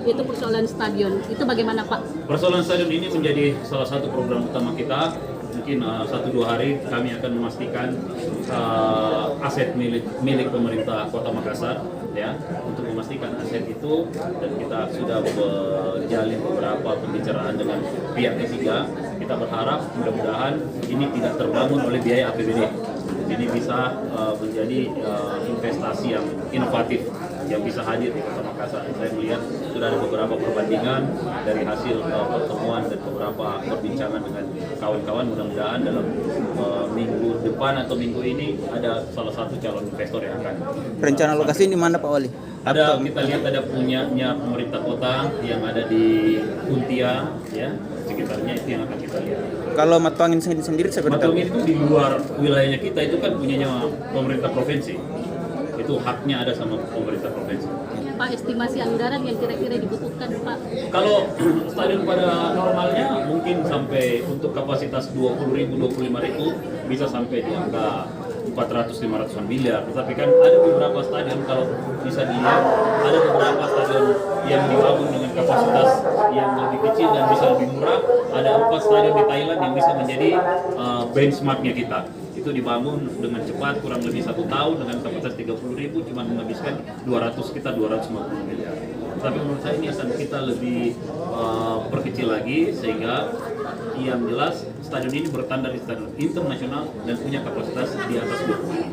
Itu persoalan stadion, itu bagaimana Pak? Persoalan stadion ini menjadi salah satu program utama kita. Mungkin 1-2 hari kami akan memastikan aset milik pemerintah Kota Makassar, ya, untuk memastikan aset itu, dan kita sudah menjalin beberapa pembicaraan dengan pihak ketiga. Kita berharap mudah-mudahan ini tidak terbangun oleh biaya APBD. Ini bisa menjadi investasi yang inovatif yang bisa hadir di Kota Makassar. Saya melihat sudah ada beberapa perbandingan dari hasil pertemuan dan beberapa perbincangan dengan kawan-kawan. Mudah-mudahan dalam minggu depan atau minggu ini ada salah satu calon investor yang akan. Rencana lokasi di mana Pak Wali? Kita lihat ada punyanya pemerintah kota yang ada di Kuntia, ya, sekitarnya itu yang akan kita lihat. Kalau Matuangin sendiri sebenarnya Matuangin itu di luar wilayahnya kita, itu kan punyanya pemerintah provinsi. Itu haknya ada sama pemerintah provinsi. Pak, estimasi anggaran yang kira-kira dibutuhkan Pak? Kalau stadion pada normalnya mungkin sampai untuk kapasitas 20.000, 25.000 bisa sampai di angka 400-500 miliar. Tetapi kan ada beberapa stadion, kalau bisa dilihat, ada beberapa stadion yang dibangun dengan kapasitas yang lebih kecil dan bisa lebih murah. Ada 4 stadion di Thailand yang bisa menjadi benchmarknya kita. Itu dibangun dengan cepat, kurang lebih 1 tahun dengan kapasitas 30.000, cuma menghabiskan 250 miliar. Tapi menurut saya ini akan kita lebih perkecil lagi, sehingga yang jelas stadion ini bertandar di stadion internasional dan punya kapasitas di atas 20.